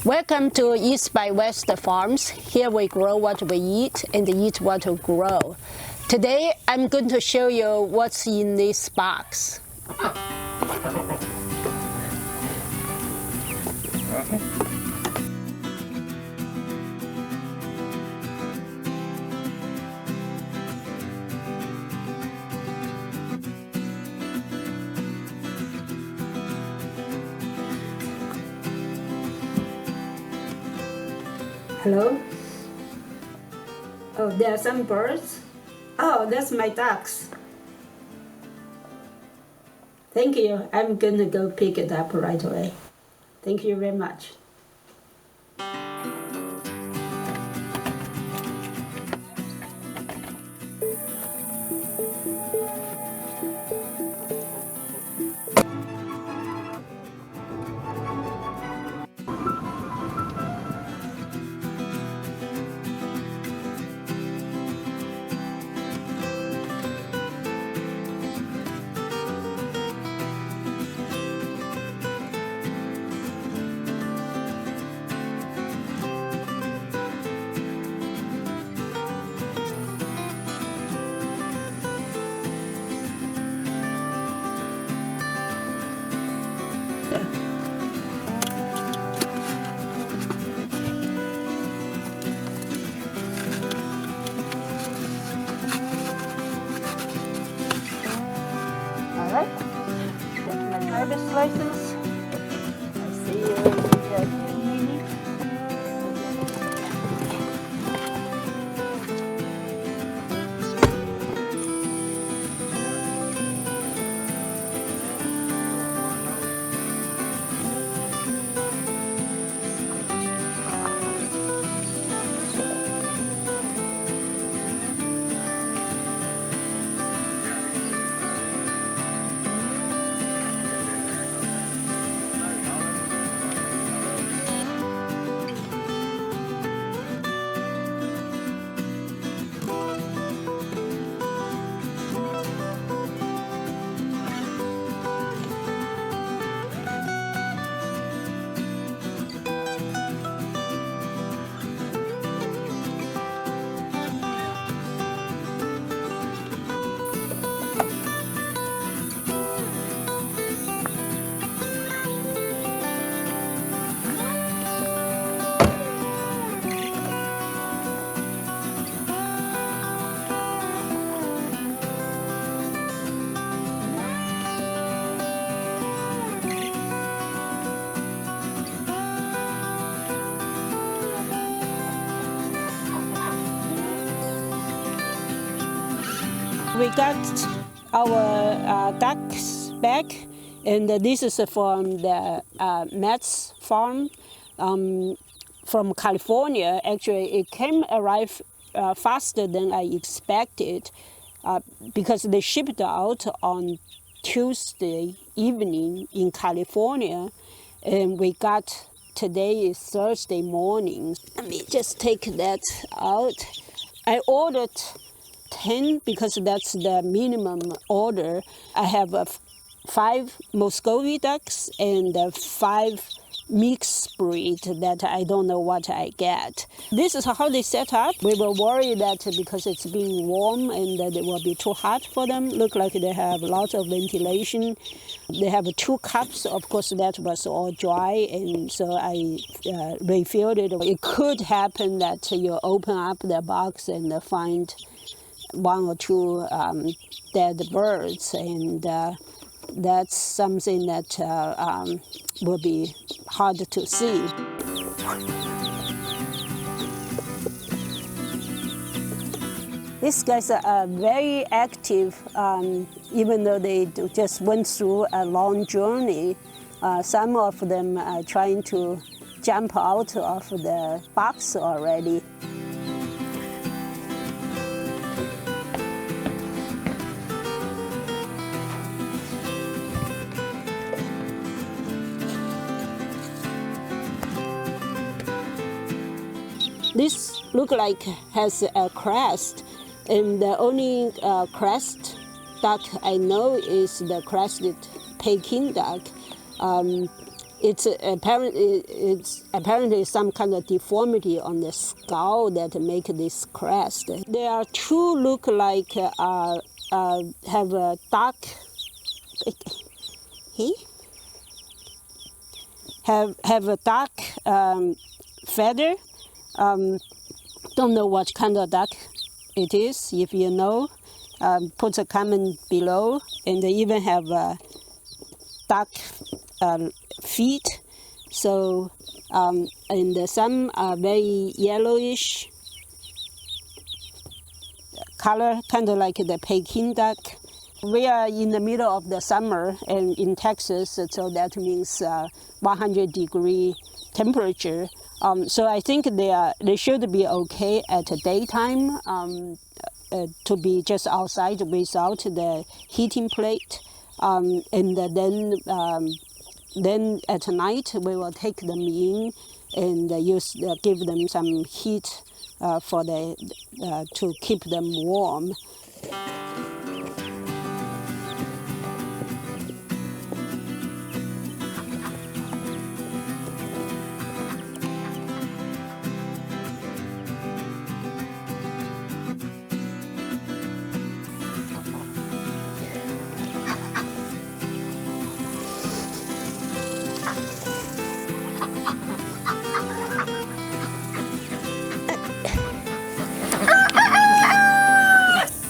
Welcome to East by West Farms. Here we grow what we eat and eat what we grow. Today I'm going to show you what's in this box. Okay. Hello? Oh, there are some birds. Oh, that's my ducks. Thank you. I'm going to go pick it up right away. Thank you very much. Alright, that's my driver's license. I see you in a minute. We got our ducks back, and this is from the Matt's farm from California. Actually, it arrived faster than I expected because they shipped out on Tuesday evening in California, and we got today is Thursday morning. Let me just take that out. I ordered 10 because that's the minimum order. I have 5 Muscovy ducks and 5 mixed breed that I don't know what I get. This is how they set up. We were worried that because it's being warm and that it will be too hot for them. Look like they have lots of ventilation. They have 2 cups. Of course, that was all dry, and so I refilled it. It could happen that you open up the box and find 1 or 2 dead birds, and that's something that will be hard to see. These guys are very active, even though they just went through a long journey. Some of them are trying to jump out of the box already. This look like has a crest, and the only crest duck I know is the crested Peking duck. It's apparently some kind of deformity on the skull that make this crest. There are two look like have a dark. He have a dark feather. Don't know what kind of duck it is. If you know, put a comment below. And they even have dark feet. So and some are very yellowish color, kind of like the Peking duck. We are in the middle of the summer and in Texas, so that means 100-degree temperature. So I think they should be okay at daytime to be just outside without the heating plate. And then at night we will take them in and give them some heat to keep them warm.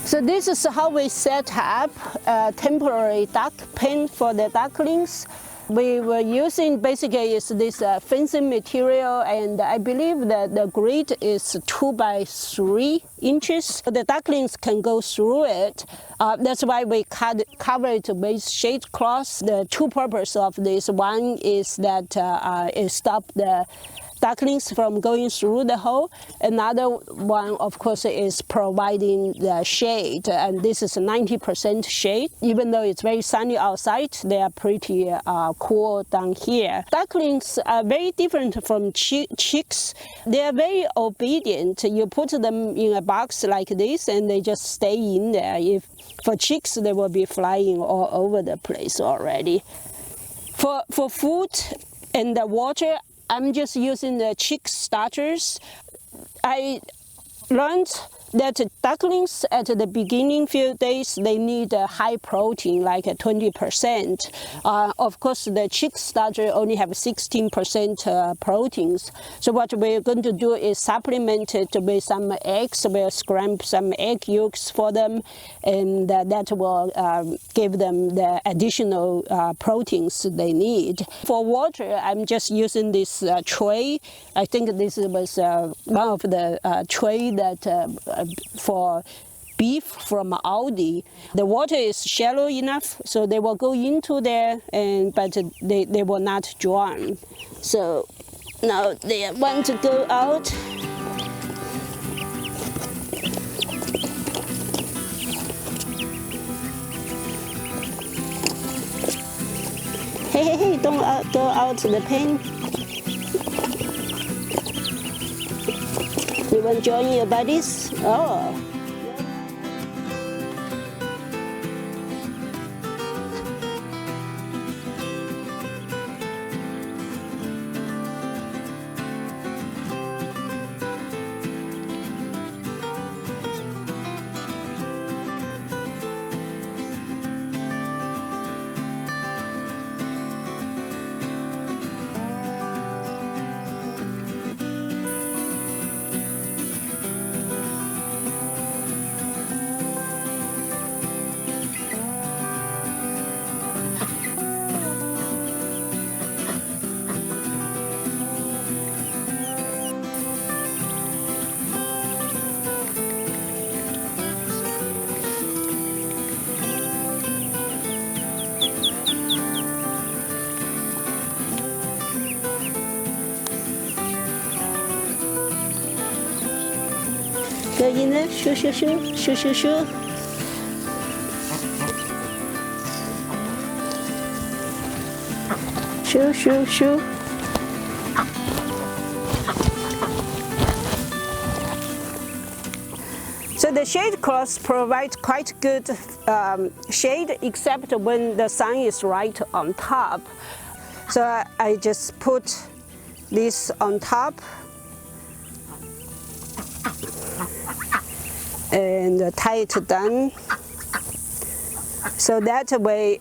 So this is how we set up a temporary duck pen for the ducklings. We were using basically is this fencing material, and I believe that the grid is 2 by 3 inches. The ducklings can go through it. That's why we cover it with shade cloth. The two purposes of this: one is that it stops the ducklings from going through the hole. Another one, of course, is providing the shade, and this is 90% shade. Even though it's very sunny outside, they are pretty cool down here. Ducklings are very different from chicks. They are very obedient. You put them in a box like this, and they just stay in there. For chicks, they will be flying all over the place already. For food and the water, I'm just using the chick starters. I learned that ducklings at the beginning few days, they need a high protein, like 20%. Of course, the chick starter only have 16% proteins. So what we're going to do is supplement it with some eggs. We'll scramble some egg yolks for them, and that will give them the additional proteins they need. For water, I'm just using this tray. I think this was one of the tray that for beef from Aldi. The water is shallow enough, so they will go into there, but they will not drown. So now they want to go out. Hey, don't go out to the pen. You want to join your buddies? Oh. Go in there, shoo, shoo, shoo, shoo, shoo, shoo. Shoo, shoo, shoo. So the shade cloth provides quite good shade, except when the sun is right on top. So I just put this on top and tie it down. So that way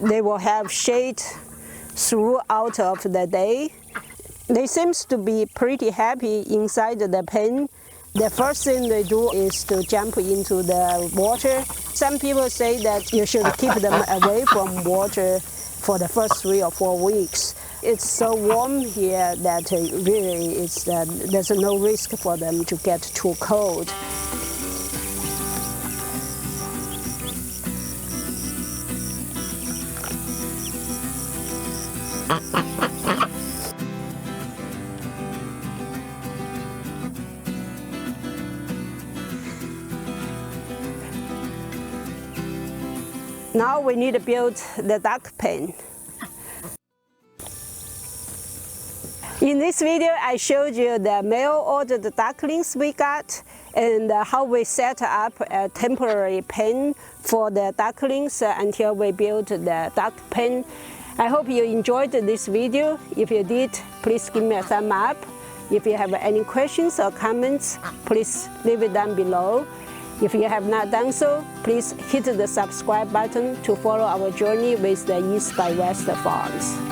they will have shade throughout of the day. They seem to be pretty happy inside the pen. The first thing they do is to jump into the water. Some people say that you should keep them away from water for the first 3 or 4 weeks. It's so warm here that really there's no risk for them to get too cold. Now we need to build the duck pen. In this video, I showed you the mail-ordered ducklings we got and how we set up a temporary pen for the ducklings until we build the duck pen. I hope you enjoyed this video. If you did, please give me a thumb up. If you have any questions or comments, please leave it down below. If you have not done so, please hit the subscribe button to follow our journey with the East by West Farms.